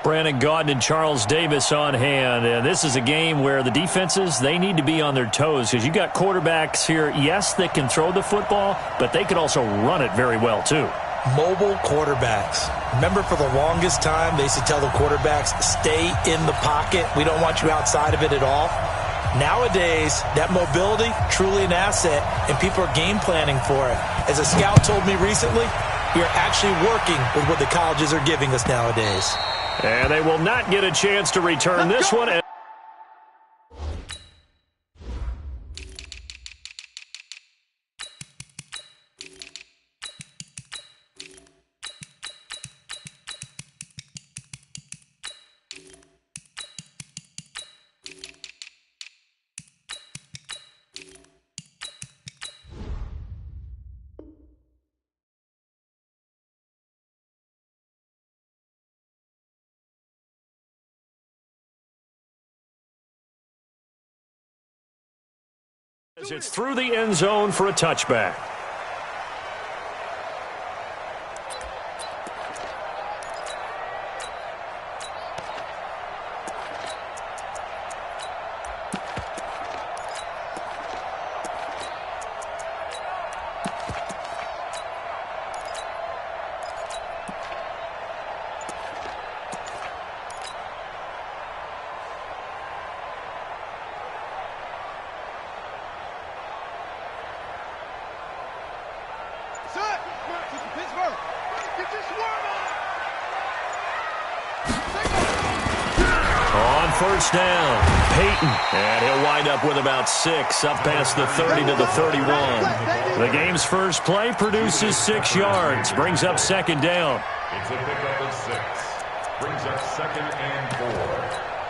Brandon Gaudin and Charles Davis on hand. And this is a game where the defenses, they need to be on their toes because you got quarterbacks here, yes, that can throw the football, but they can also run it very well too. Mobile quarterbacks. Remember, for the longest time, they used to tell the quarterbacks, stay in the pocket. We don't want you outside of it at all. Nowadays, that mobility, truly an asset, and people are game planning for it. As a scout told me recently, we are actually working with what the colleges are giving us nowadays. And they will not get a chance to return this one. It's through the end zone for a touchback. First down, Peyton, and he'll wind up with about 6, up past the 30 to the 31. The game's first play produces 6 yards, brings up second down. It's a pickup of 6, brings up 2nd and 4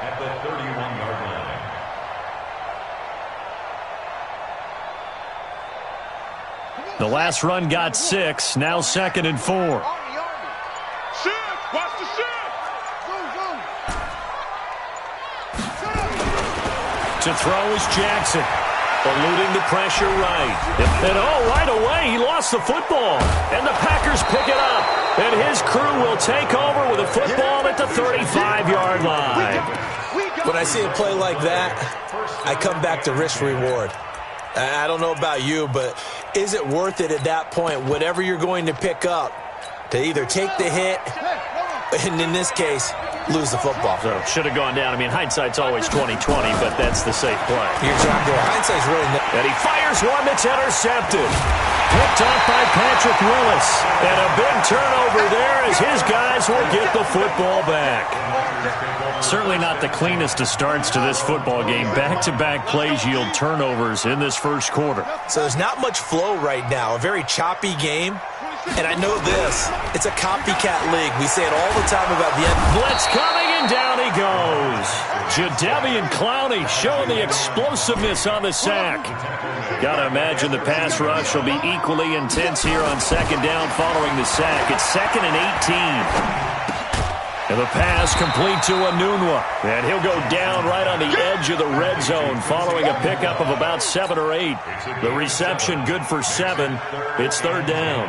at the 31-yard line. The last run got 6, now 2nd and 4. Watch the shift. To throw is Jackson, eluding the pressure right. And right away, he lost the football. And the Packers pick it up. And his crew will take over with a football at the 35-yard line. When I see a play like that, I come back to risk-reward. I don't know about you, but is it worth it at that point, whatever you're going to pick up, to either take the hit, and in this case, lose the football? So should have gone down. I mean, hindsight's always 20/20, but that's the safe play. You're exactly right. Hindsight's really and he fires one that's intercepted. Picked off by Patrick Willis. And a big turnover there as his guys will get the football back. Certainly not the cleanest of starts to this football game. Back-to-back plays yield turnovers in this first quarter. So there's not much flow right now. A very choppy game. And I know this. It's a copycat league. We say it all the time about the end. Blitz coming, and down he goes. Jadeveon Clowney showing the explosiveness on the sack. Got to imagine the pass rush will be equally intense here on second down following the sack. It's 2nd and 18. And the pass complete to Enunwa. And he'll go down right on the edge of the red zone following a pickup of about 7 or 8. The reception good for 7. It's 3rd down.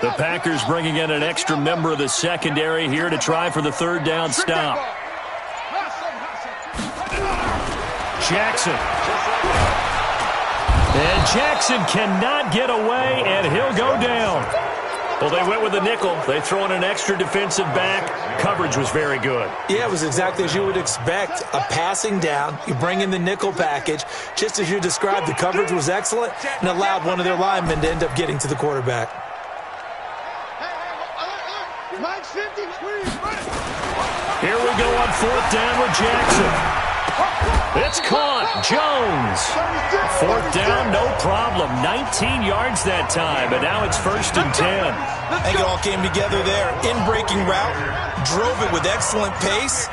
The Packers bringing in an extra member of the secondary here to try for the 3rd down stop. Jackson. And Jackson cannot get away, and he'll go down. Well, they went with the nickel. They throw in an extra defensive back. Coverage was very good. Yeah, it was exactly as you would expect. A passing down. You bring in the nickel package. Just as you described, the coverage was excellent and allowed one of their linemen to end up getting to the quarterback. Here we go on 4th down with Jackson. It's caught. Jones. 4th down, no problem. 19 yards that time, but now it's 1st and 10. I think it all came together there. In-breaking route. Drove it with excellent pace.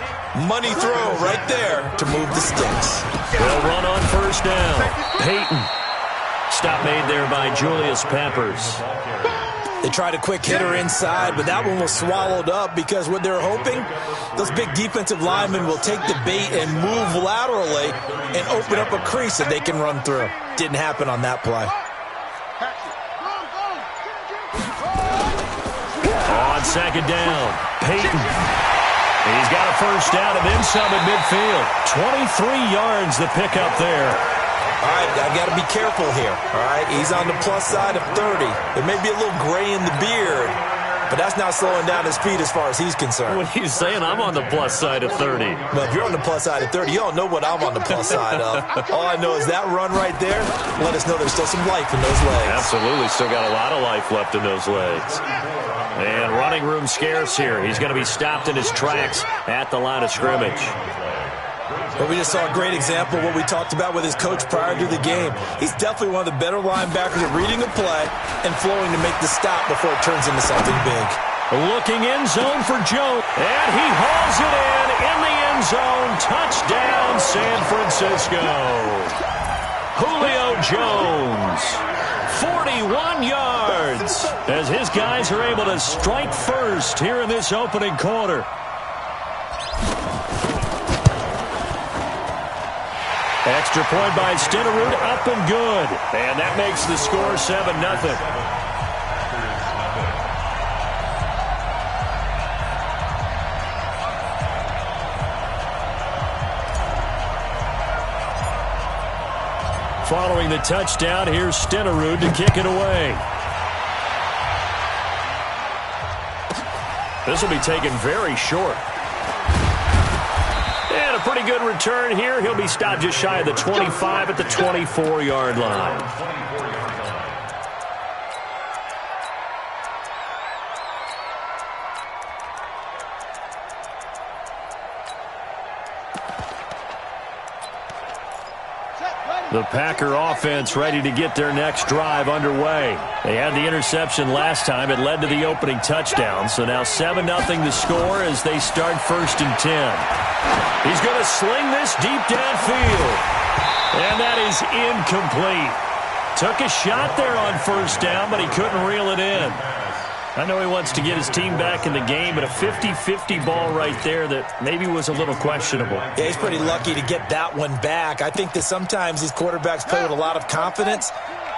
Money throw right there to move the sticks. They'll run on 1st down. Peyton. Stop made there by Julius Peppers. They tried a quick hitter inside, but that one was swallowed up because what they're hoping, those big defensive linemen will take the bait and move laterally and open up a crease that they can run through. Didn't happen on that play. On 2nd down, Peyton. He's got a first down and then some at midfield. 23 yards the pickup there. All right, I've got to be careful here. All right, he's on the plus side of 30. There may be a little gray in the beard, but that's not slowing down his speed as far as he's concerned. What are you saying? I'm on the plus side of 30. Well, if you're on the plus side of 30, you don't know what I'm on the plus side of. All I know is that run right there let us know there's still some life in those legs. Absolutely, still got a lot of life left in those legs. And running room scarce here. He's going to be stopped in his tracks at the line of scrimmage. But we just saw a great example of what we talked about with his coach prior to the game. He's definitely one of the better linebackers at reading a play and flowing to make the stop before it turns into something big. Looking end zone for Jones. And he hauls it in the end zone. Touchdown, San Francisco. Julio Jones. 41 yards as his guys are able to strike first here in this opening quarter. Extra point by Stenerud, up and good. And that makes the score 7-0. Following the touchdown, here's Stenerud to kick it away. This will be taken very short. And a pretty good return here. He'll be stopped just shy of the 25 at the 24-yard line. The Packer offense ready to get their next drive underway. They had the interception last time. It led to the opening touchdown. So now 7-0 the score as they start 1st and 10. He's going to sling this deep downfield. And that is incomplete. Took a shot there on 1st down, but he couldn't reel it in. I know he wants to get his team back in the game, but a 50-50 ball right there that maybe was a little questionable. Yeah, he's pretty lucky to get that one back. I think that sometimes these quarterbacks play with a lot of confidence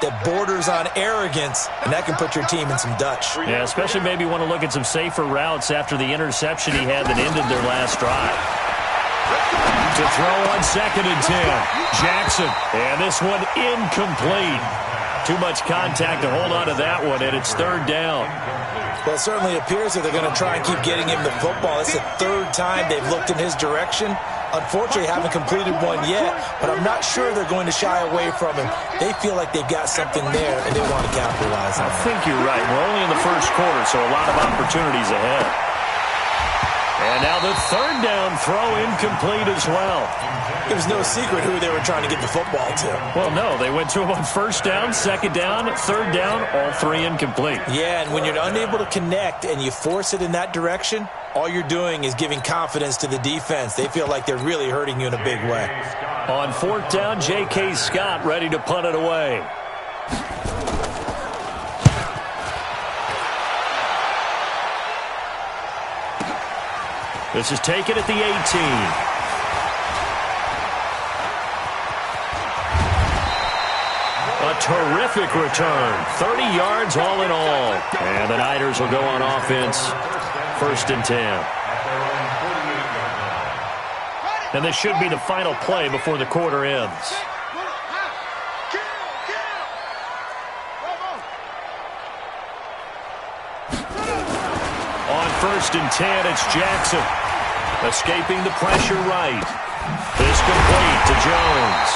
that borders on arrogance, and that can put your team in some Dutch. Yeah, especially maybe want to look at some safer routes after the interception he had that ended their last drive. To throw on 2nd and 10. Jackson, and this one incomplete. Too much contact to hold on to that one, and it's 3rd down. Well, it certainly appears that they're going to try and keep getting him the football. It's the 3rd time they've looked in his direction. Unfortunately, haven't completed one yet, but I'm not sure they're going to shy away from him. They feel like they've got something there, and they want to capitalize on it. I think you're right. We're only in the 1st quarter, so a lot of opportunities ahead. And now the 3rd down throw incomplete as well. It was no secret who they were trying to get the football to. Well, no, they went to him on 1st down, 2nd down, 3rd down, all 3 incomplete. Yeah, and when you're unable to connect and you force it in that direction, all you're doing is giving confidence to the defense. They feel like they're really hurting you in a big way. On 4th down, J.K. Scott ready to punt it away. This is taken at the 18. A terrific return. 30 yards all in all. And the Niners will go on offense. 1st and 10. And this should be the final play before the quarter ends. On 1st and 10, it's Jackson. Escaping the pressure right. This complete to Jones.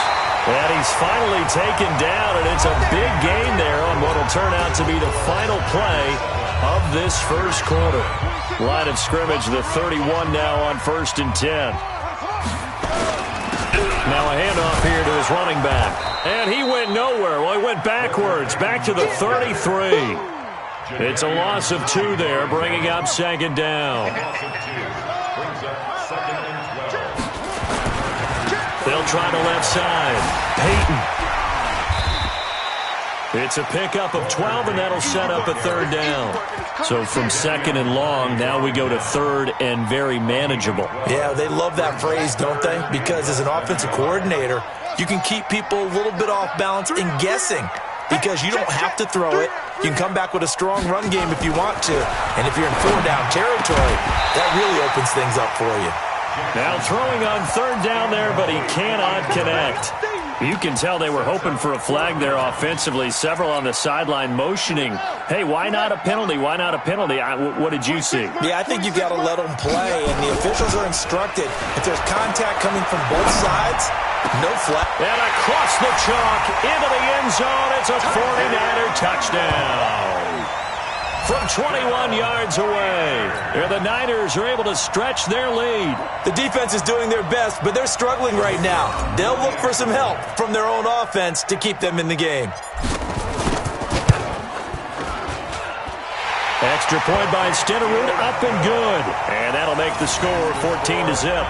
And he's finally taken down, and it's a big gain there on what will turn out to be the final play of this 1st quarter. Line of scrimmage, the 31 now on 1st and 10. Now a handoff here to his running back. And he went nowhere. Well, he went backwards, back to the 33. It's a loss of 2 there, bringing up 2nd down. They'll try the left side. Peyton. It's a pickup of 12, and that'll set up a 3rd down. So from 2nd and long, now we go to 3rd and very manageable. Yeah, they love that phrase, don't they? Because as an offensive coordinator, you can keep people a little bit off balance and guessing because you don't have to throw it. You can come back with a strong run game if you want to. And if you're in 4-down territory, that really opens things up for you. Now throwing on 3rd down there, but he cannot connect. You can tell they were hoping for a flag there offensively. Several on the sideline motioning, hey, why not a penalty? Why not a penalty? What did you see? Yeah, I think you've got to let them play, and the officials are instructed. If there's contact coming from both sides, no flag. And across the chalk into the end zone, it's a 49er touchdown. From 21 yards away, the Niners are able to stretch their lead. The defense is doing their best, but they're struggling right now. They'll look for some help from their own offense to keep them in the game. Extra point by Stenerud, up and good. And that'll make the score 14-0.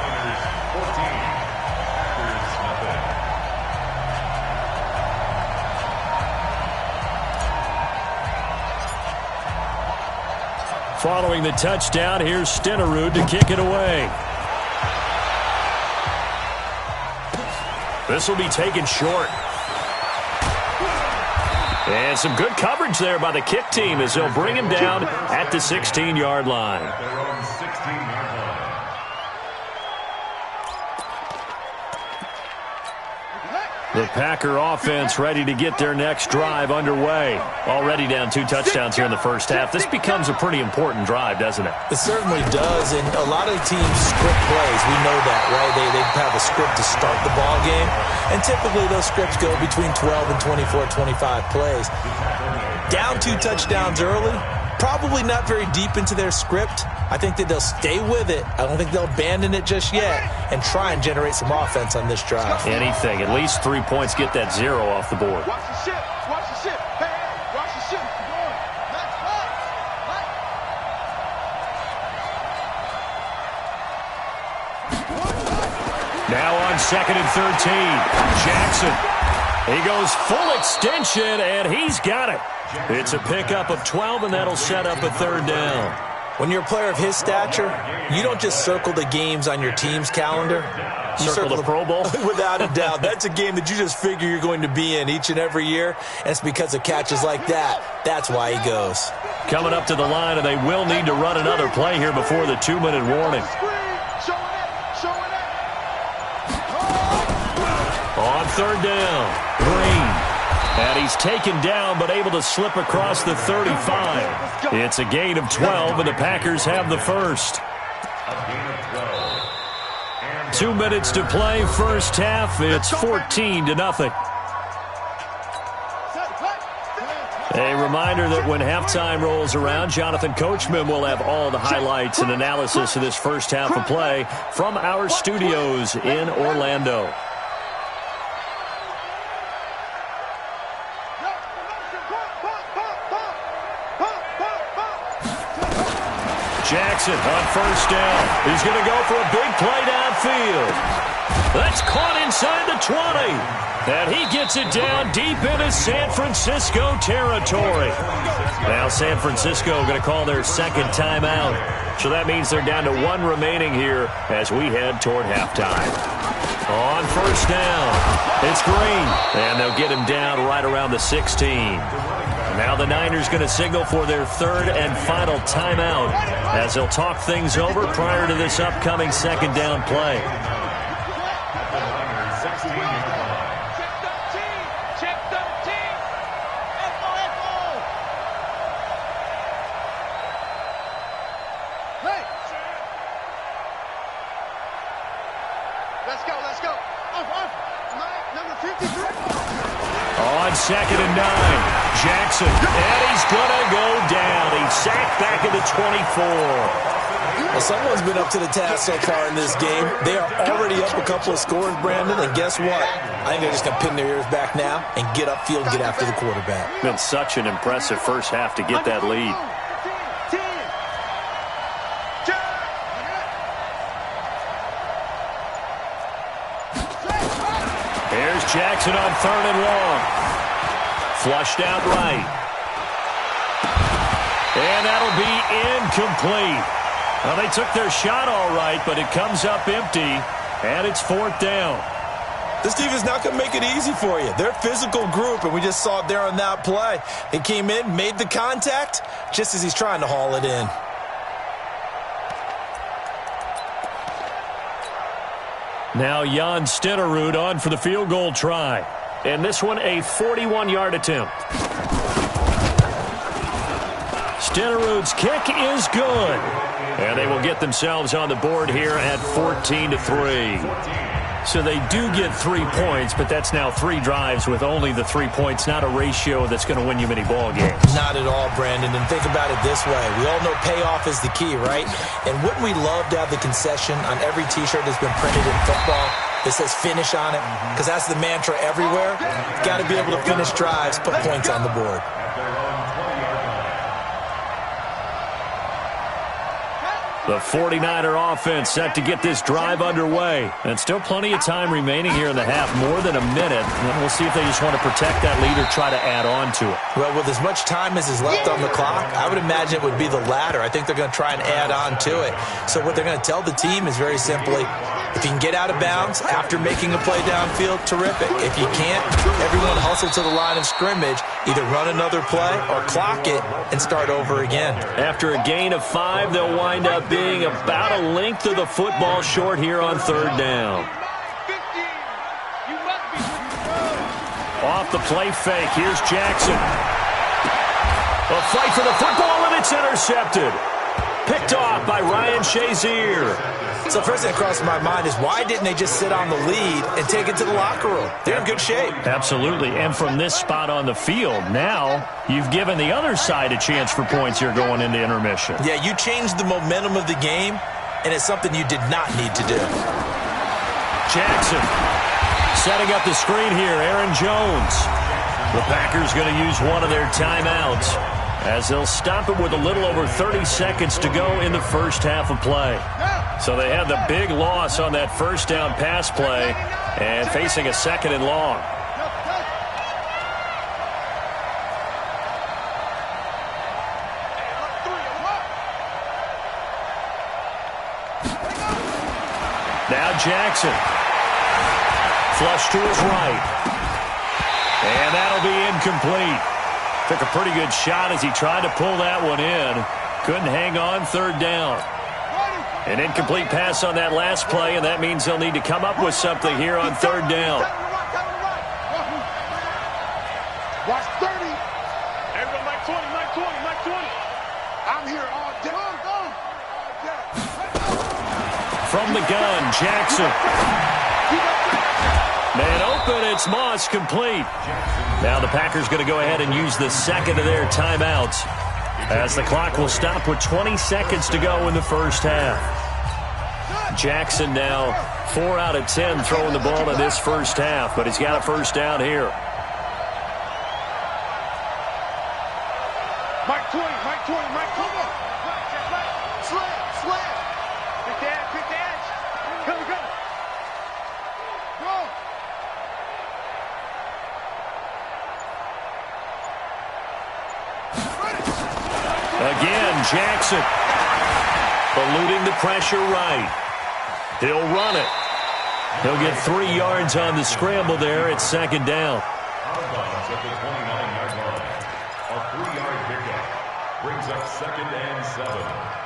Following the touchdown, here's Stenerud to kick it away. This will be taken short. And some good coverage there by the kick team as they'll bring him down at the 16-yard line. The Packer offense ready to get their next drive underway. Already down 2 touchdowns here in the first half. This becomes a pretty important drive, doesn't it? It certainly does, and a lot of teams script plays. We know that, right? They have a script to start the ball game, and typically those scripts go between 12 and 24, 25 plays. Down 2 touchdowns early, probably not very deep into their script. I think that they'll stay with it. I don't think they'll abandon it just yet and try and generate some offense on this drive. Anything. At least 3 points. Get that 0 off the board. Watch the ship. Watch the ship. Hey, watch the ship. Now on 2nd and 13. Jackson. He goes full extension, and he's got it. It's a pickup of 12, and that'll set up a 3rd down. When you're a player of his stature, you don't just circle the games on your team's calendar. You circle the Pro Bowl? Without a doubt. That's a game that you just figure you're going to be in each and every year, and it's because of catches like that. That's why he goes. Coming up to the line, and they will need to run another play here before the 2-minute warning. On 3rd down, Green. And he's taken down, but able to slip across the 35. It's a gain of 12, and the Packers have the first. 2 minutes to play, first half. It's 14-0. A reminder that when halftime rolls around, Jonathan Coachman will have all the highlights and analysis of this first half of play from our studios in Orlando. Jackson on 1st down. He's going to go for a big play downfield. That's caught inside the 20. And he gets it down deep into San Francisco territory. Now San Francisco going to call their 2nd timeout. So that means they're down to 1 remaining here as we head toward halftime. On 1st down, it's Green. And they'll get him down right around the 16. Now the Niners going to signal for their 3rd and final timeout as they'll talk things over prior to this upcoming 2nd down play. Let's go. Number 53. On 2nd and 9. Jackson, and he's going to go down. He's sacked back at the 24. Well, someone's been up to the task so far in this game. They are already up a couple of scores, Brandon, and guess what? I think they're just going to pin their ears back now and get upfield and get after the quarterback. Been such an impressive first half to get that lead. Here's Jackson on 3rd and long. Flushed out right. And that'll be incomplete. Well, they took their shot all right, but it comes up empty, and it's 4th down. This defense is not going to make it easy for you. They're a physical group, and we just saw it there on that play. He came in, made the contact, just as he's trying to haul it in. Now Jan Stenerud on for the field goal try. And this one a 41-yard attempt. Stenerud's kick is good. And they will get themselves on the board here at 14-3. So they do get 3 points, but that's now 3 drives with only the 3 points, not a ratio that's going to win you many ball games. Not at all, Brandon. And think about it this way. We all know payoff is the key, right? And wouldn't we love to have the concession on every T-shirt that's been printed in football that says finish on it? Because that's the mantra everywhere. Got to be able to finish drives, put points on the board. The 49er offense set to get this drive underway. And still plenty of time remaining here in the half, more than a minute. And we'll see if they just want to protect that lead or try to add on to it. Well, with as much time as is left on the clock, I would imagine it would be the latter. I think they're going to try and add on to it. So what they're going to tell the team is very simply, if you can get out of bounds after making a play downfield, terrific. If you can't, everyone hustle to the line of scrimmage, either run another play or clock it and start over again. After a gain of 5, they'll wind up being about a length of the football short here on 3rd down. Off the play fake, here's Jackson. A fight for the football, and it's intercepted. Picked off by Ryan Shazier. So first thing that crosses my mind is, why didn't they just sit on the lead and take it to the locker room? They're in good shape. Absolutely. And from this spot on the field, now you've given the other side a chance for points here going into intermission. Yeah, you changed the momentum of the game, and it's something you did not need to do. Jackson setting up the screen here. Aaron Jones. The Packers going to use one of their timeouts as they'll stop it with a little over 30 seconds to go in the first half of play. So they had the big loss on that first down pass play and facing a 2nd and long. Now Jackson. Flush to his right. And that'll be incomplete. Took a pretty good shot as he tried to pull that one in. Couldn't hang on 3rd down. An incomplete pass on that last play, and that means they'll need to come up with something here on 3rd down. Watch 30. Everybody, Mike 20, Mike 20, Mike 20. I'm here all day. From the gun, Jackson. Man open, it's Moss, complete. Now the Packers going to go ahead and use the 2nd of their timeouts as the clock will stop with 20 seconds to go in the first half. Jackson now 4 out of 10 throwing the ball in this first half, but he's got a first down here. Mike 20, Mike 20, Mike 20. Slam. Pick the edge. Go. Again, Jackson eluding the pressure right. He'll run it. He'll get 3 yards on the scramble there at 2nd down. At the 29-yard line. A 3-yard pickup brings up 2nd and 7.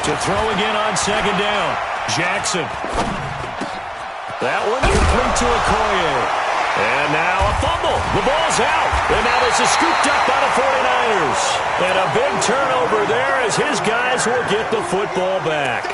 To throw again on 2nd down. Jackson. That one complete to Okoye. And now a fumble. The ball's out. And now this is scooped up by the 49ers. And a big turnover there as his guys will get the football back.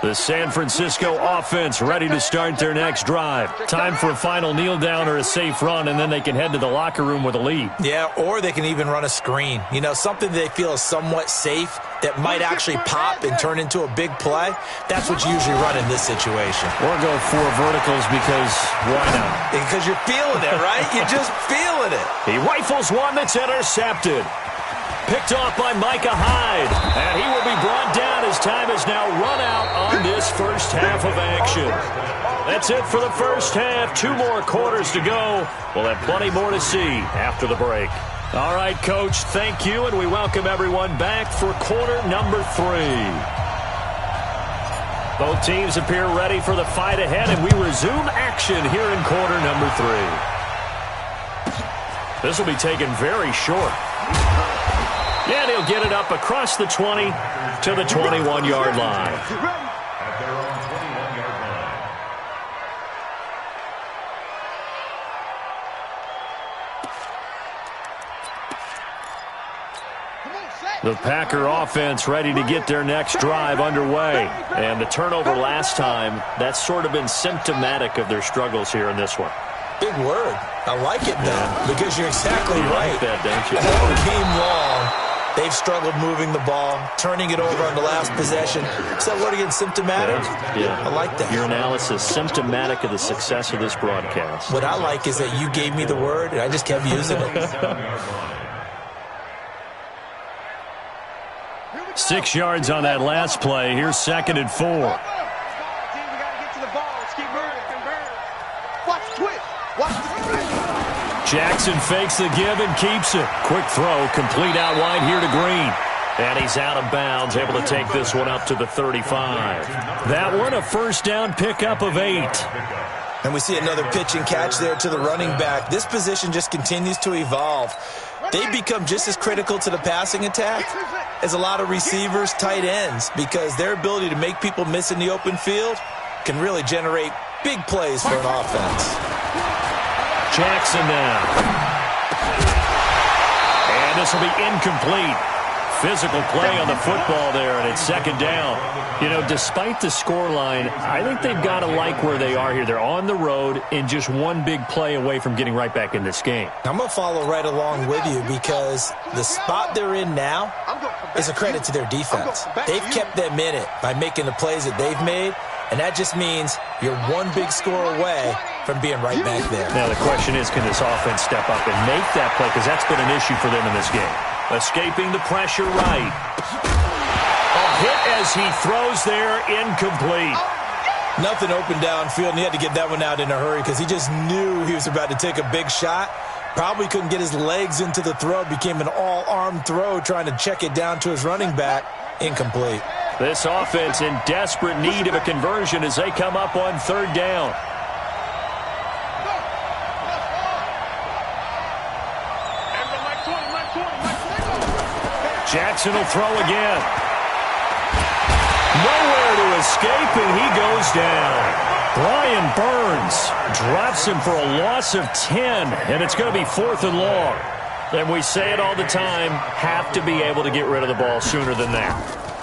The San Francisco offense ready to start their next drive. Time for a final kneel down or a safe run, and then they can head to the locker room with a lead. Yeah, or they can even run a screen. You know, something they feel is somewhat safe that might actually pop and turn into a big play. That's what you usually run in this situation. Or go 4 verticals because why not? Because you're feeling it, right? You're just feeling it. He rifles one that's intercepted. Picked off by Micah Hyde. And he will be brought down as time is now run out on this first half of action. That's it for the first half. 2 more quarters to go. We'll have plenty more to see after the break. All right, Coach, thank you, and we welcome everyone back for quarter number 3. Both teams appear ready for the fight ahead, and we resume action here in quarter number 3. This will be taken very short. And he'll get it up across the 20 to the 21-yard line. At their own 21-yard line. The Packer offense ready to get their next drive underway. And the turnover last time, that's sort of been symptomatic of their struggles here in this one. Big word. I like it, though, because you're exactly right. Like that, don't you? All game long, they've struggled moving the ball, turning it over on the last possession. Is that word again, symptomatic? Yeah. I like that. Your analysis, symptomatic of the success of this broadcast. What I like is that you gave me the word, and I just kept using it. 6 yards on that last play. Here's 2nd and 4. Jackson fakes the give and keeps it. Quick throw, complete out wide here to Green. And he's out of bounds, able to take this one up to the 35. That one, a first down pickup of 8. And we see another pitch and catch there to the running back. This position just continues to evolve. They become just as critical to the passing attack as a lot of receivers, tight ends, because their ability to make people miss in the open field can really generate big plays for an offense. Jackson now. And this will be incomplete. Physical play on the football there, and it's 2nd down. You know, despite the scoreline, I think they've got to like where they are here. They're on the road and just one big play away from getting right back in this game. I'm going to follow right along with you because the spot they're in now is a credit to their defense. They've kept them in it by making the plays that they've made, and that just means you're one big score away from being right back there. Now the question is, can this offense step up and make that play? Because that's been an issue for them in this game. Escaping the pressure right. A hit as he throws there, incomplete. Nothing open downfield, and he had to get that one out in a hurry because he just knew he was about to take a big shot. Probably couldn't get his legs into the throw. Became an all-arm throw trying to check it down to his running back. Incomplete. This offense in desperate need of a conversion as they come up on 3rd down. Jackson will throw again. Nowhere to escape, and he goes down. Brian Burns drops him for a loss of 10, and it's going to be 4th and long. And we say it all the time, have to be able to get rid of the ball sooner than that.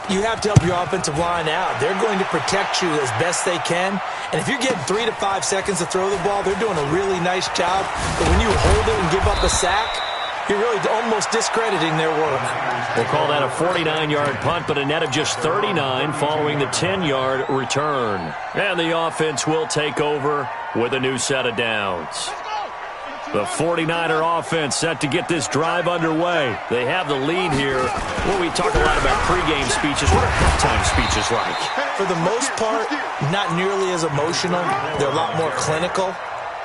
You have to help your offensive line out. They're going to protect you as best they can. And if you're getting 3 to 5 seconds to throw the ball, they're doing a really nice job. But when you hold it and give up a sack, you're really almost discrediting their work. We'll call that a 49-yard punt, but a net of just 39 following the 10-yard return. And the offense will take over with a new set of downs. The 49er offense set to get this drive underway. They have the lead here. Well, we talk a lot about pregame speeches. What are halftime speeches like? For the most part, not nearly as emotional. They're a lot more clinical.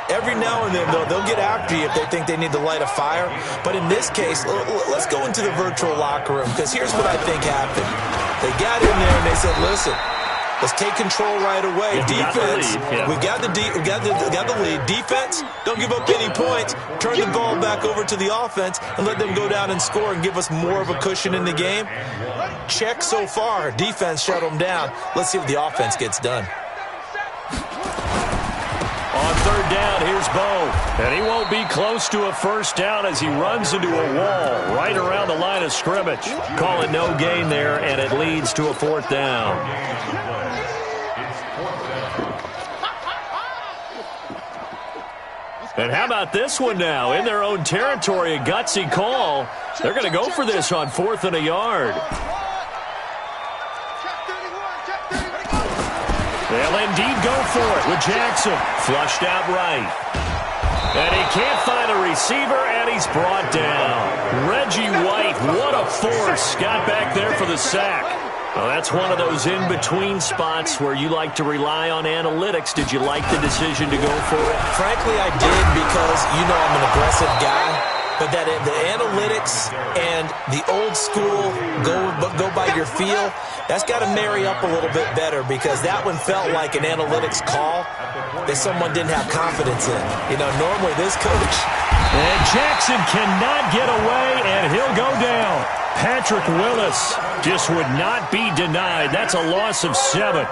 Every now and then, they'll get after you if they think they need to light a fire. But in this case, let's go into the virtual locker room, because here's what I think happened. They got in there and they said, listen, let's take control right away. Defense, we've got the lead. Defense, don't give up any points. Turn the ball back over to the offense and let them go down and score and give us more of a cushion in the game. Check so far. Defense shut them down. Let's see if the offense gets done. On 3rd down, here's Bo. And he won't be close to a first down as he runs into a wall right around the line of scrimmage. Call it no gain there, and it leads to a 4th down. And how about this one now? In their own territory, a gutsy call. They're going to go for this on 4th and a yard. They'll indeed go for it with Jackson. Flushed out right. And he can't find a receiver, and he's brought down. Reggie White What a force. Got back there for the sack. Well, that's one of those in-between spots where you like to rely on analytics. Did you like the decision to go for it? Frankly, I did because, I'm an aggressive guy. But that the analytics and the old school go by your feel, that's got to marry up a little bit better because that one felt like an analytics call that someone didn't have confidence in. Normally this coach. And Jackson cannot get away, and he'll go down. Patrick Willis just would not be denied. That's a loss of 7.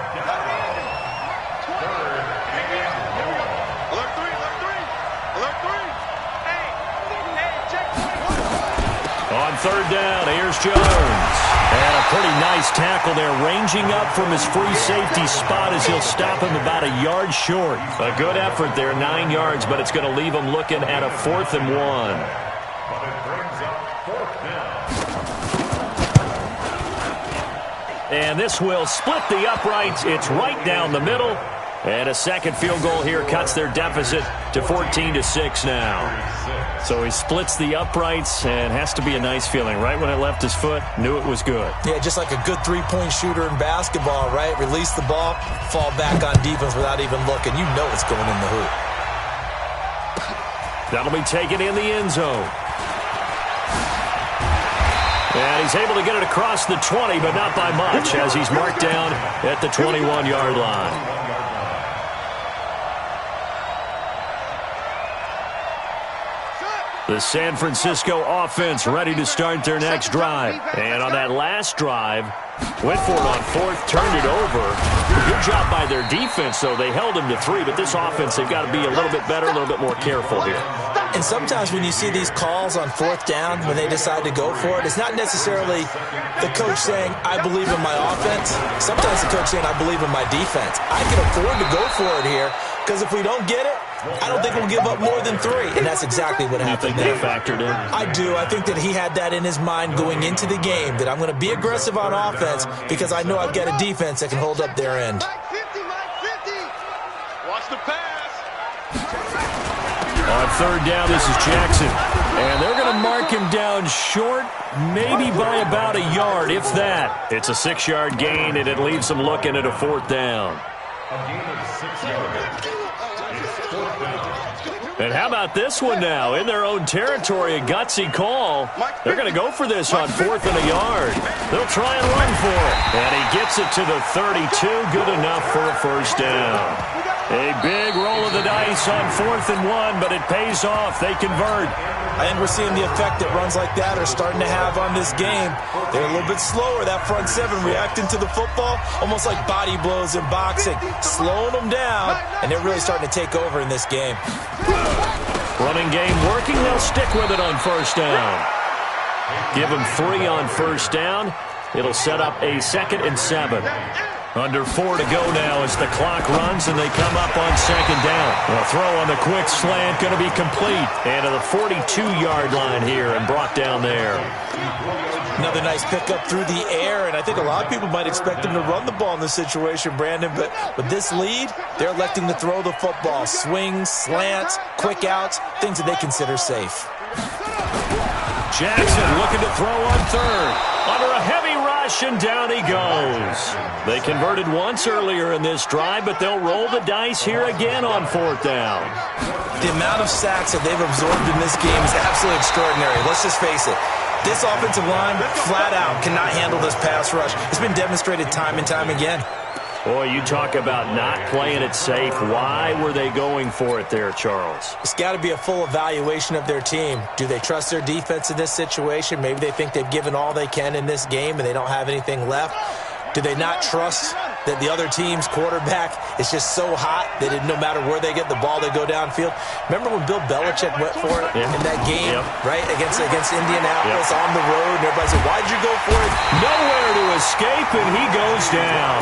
On third down, here's Jones. And a pretty nice tackle there, ranging up from his free safety spot as he'll stop him about a yard short. A good effort there, 9 yards, but it's going to leave him looking at a 4th and 1. But it brings up 4th down. And this will split the uprights. It's right down the middle. And a second field goal here cuts their deficit to 14-6 now. So he splits the uprights, and has to be a nice feeling. Right when it left his foot, knew it was good. Yeah, just like a good three-point shooter in basketball, right? Release the ball, fall back on defense without even looking. You know it's going in the hoop. That'll be taken in the end zone. And he's able to get it across the 20, but not by much, as he's marked down at the 21-yard line. The San Francisco offense ready to start their next drive. And on that last drive, went for it on 4th, turned it over. Good job by their defense, though. They held him to 3, but this offense, they've got to be a little bit better, a little bit more careful here. And sometimes when you see these calls on 4th down, when they decide to go for it, it's not necessarily the coach saying, I believe in my offense. Sometimes the coach saying, I believe in my defense. I can afford to go for it here, because if we don't get it, I don't think we'll give up more than 3. And that's exactly what happened. You think they factored in? I do. I think that he had that in his mind going into the game, that I'm going to be aggressive on offense because I know I've got a defense that can hold up their end. Watch the pass. On third down, this is Jackson. And they're going to mark him down short, maybe by about a yard, if that. It's a 6-yard gain, and it leaves them looking at a 4th down. A gain of 6 yards. And how about this one now? In their own territory, a gutsy call. They're going to go for this on 4th and a yard. They'll try and run for it. And he gets it to the 32. Good enough for a 1st down. A big roll of the dice on 4th and 1, but it pays off. They convert. I think we're seeing the effect that runs like that are starting to have on this game. They're a little bit slower, that front 7, reacting to the football, almost like body blows in boxing, slowing them down, and they're really starting to take over in this game. Running game working. They'll stick with it on 1st down. Give them 3 on 1st down. It'll set up a 2nd and 7. Under 4 to go now as the clock runs, and they come up on 2nd down. A throw on the quick slant going to be complete. And to the 42-yard line here and brought down there. Another nice pickup through the air, and I think a lot of people might expect them to run the ball in this situation, Brandon, but with this lead, they're electing to throw the football. Swings, slants, quick outs, things that they consider safe. Jackson looking to throw on 3rd. Under a heavy rush, and down he goes. They converted once earlier in this drive, but they'll roll the dice here again on 4th down. The amount of sacks that they've absorbed in this game is absolutely extraordinary. Let's just face it. This offensive line, flat out, cannot handle this pass rush. It's been demonstrated time and time again. Boy, you talk about not playing it safe. Why were they going for it there, Charles? It's got to be a full evaluation of their team. Do they trust their defense in this situation? Maybe they think they've given all they can in this game and they don't have anything left. Do they not trust that the other team's quarterback is just so hot that no matter where they get the ball, they go downfield? Remember when Bill Belichick went for it in that game, right, against Indianapolis on the road, and everybody said, why'd you go for it? Nowhere to escape, and he goes down.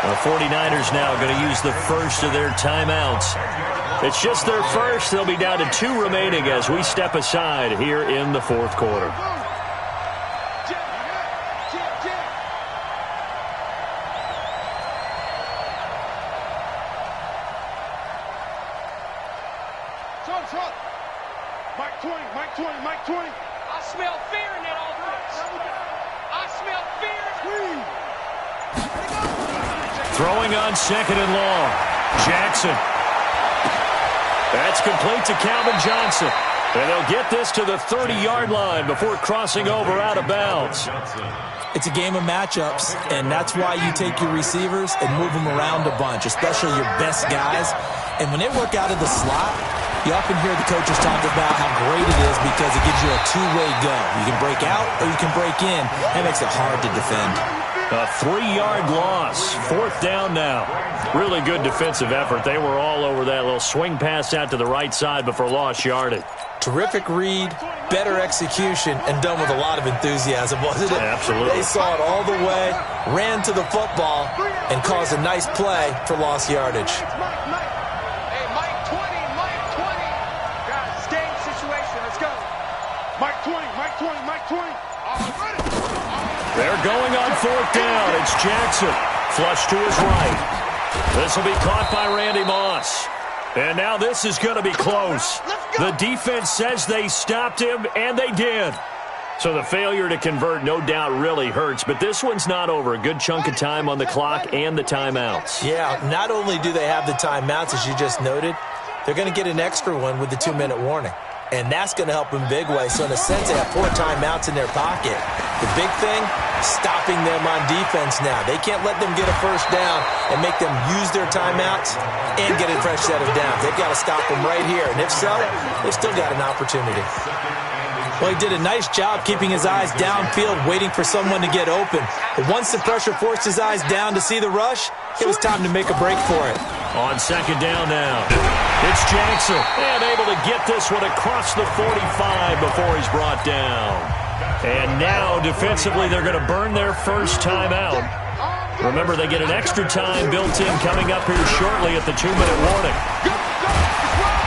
The 49ers now going to use the first of their timeouts. It's just their first. They'll be down to 2 remaining as we step aside here in the 4th quarter. Mike 20, Mike 20, Mike 20. smell fear in that offense. I smell fear. Throwing on 2nd and long. Jackson. That's complete to Calvin Johnson. And they'll get this to the 30-yard line before crossing over out of bounds. It's a game of matchups, and that's why you take your receivers and move them around a bunch, especially your best guys. And when they work out of the slot, you often hear the coaches talk about how great it is because it gives you a two-way go. You can break out or you can break in. That makes it hard to defend. A 3-yard loss. 4th down now. Really good defensive effort. They were all over that little swing pass out to the right side before lost yardage. Terrific read, better execution, and done with a lot of enthusiasm, wasn't it? Absolutely. They saw it all the way, ran to the football, and caused a nice play for lost yardage. Hey, Mike 20, Mike 20. Guys, game situation. Let's go. Mike 20, Mike 20, Mike 20. They're going on 4th down. It's Jackson. Flush to his right. This will be caught by Randy Moss. And now this is going to be close. The defense says they stopped him, and they did. So the failure to convert no doubt really hurts, but this one's not over. A good chunk of time on the clock and the timeouts. Yeah, not only do they have the timeouts, as you just noted, they're going to get an extra one with the 2-minute warning. And that's going to help in a big way. So in a sense, they have 4 timeouts in their pocket. The big thing, stopping them on defense now. They can't let them get a first down and make them use their timeouts and get a fresh set of downs. They've got to stop them right here. And if so, they've still got an opportunity. Well, he did a nice job keeping his eyes downfield, waiting for someone to get open. But once the pressure forced his eyes down to see the rush, it was time to make a break for it. On 2nd down now, it's Jackson. And able to get this one across the 45 before he's brought down. And now, defensively, they're going to burn their first timeout. Remember, they get an extra time built in coming up here shortly at the 2-minute warning.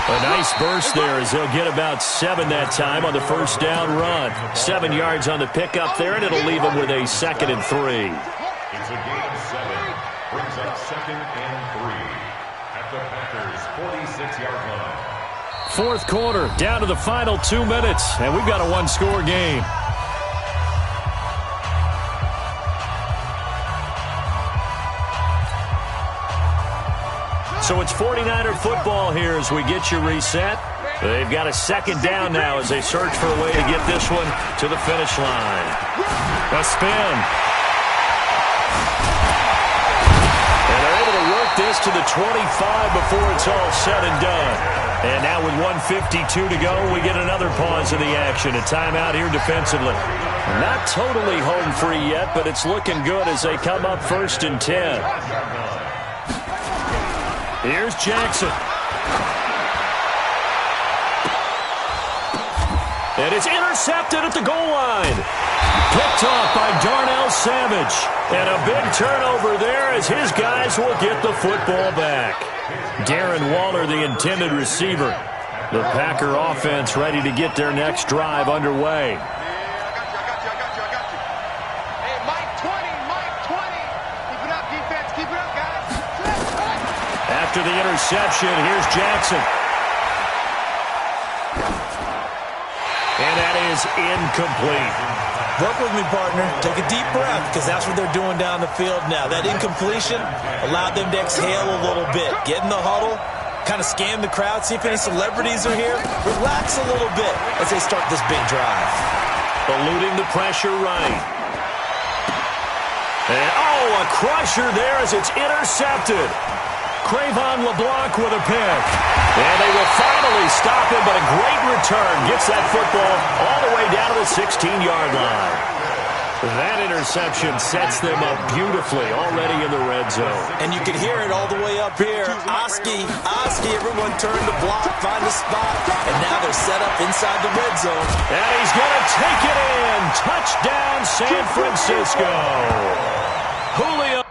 A nice burst there as they'll get about 7 that time on the first down run. 7 yards on the pickup there, and it'll leave them with a 2nd and 3. It's a gain of 7. Brings up 2nd and 3 at the Packers' 46-yard line. 4th quarter, down to the final 2 minutes, and we've got a 1-score game. So it's 49er football here as we get you reset. They've got a 2nd down now as they search for a way to get this one to the finish line. A spin. And they're able to work this to the 25 before it's all said and done. And now with 1:52 to go, we get another pause in the action. A timeout here defensively. Not totally home free yet, but it's looking good as they come up 1st and 10. Here's Jackson. And it's intercepted at the goal line. Picked off by Darnell Savage. And a big turnover there as his guys will get the football back. Darren Waller, the intended receiver. The Packer offense ready to get their next drive underway. After the interception, here's Jackson. And that is incomplete. Work with me, partner. Take a deep breath, because that's what they're doing down the field now. That incompletion allowed them to exhale a little bit. Get in the huddle, kind of scan the crowd, see if any celebrities are here. Relax a little bit as they start this big drive. Eluding the pressure right. And, a crusher there as it's intercepted. Cravon LeBlanc with a pick. And they will finally stop him, but a great return gets that football all the way down to the 16-yard line. That interception sets them up beautifully already in the red zone. And you can hear it all the way up here. Oski, everyone turn to block, find a spot, and now they're set up inside the red zone. And he's going to take it in. Touchdown, San Francisco. Julio.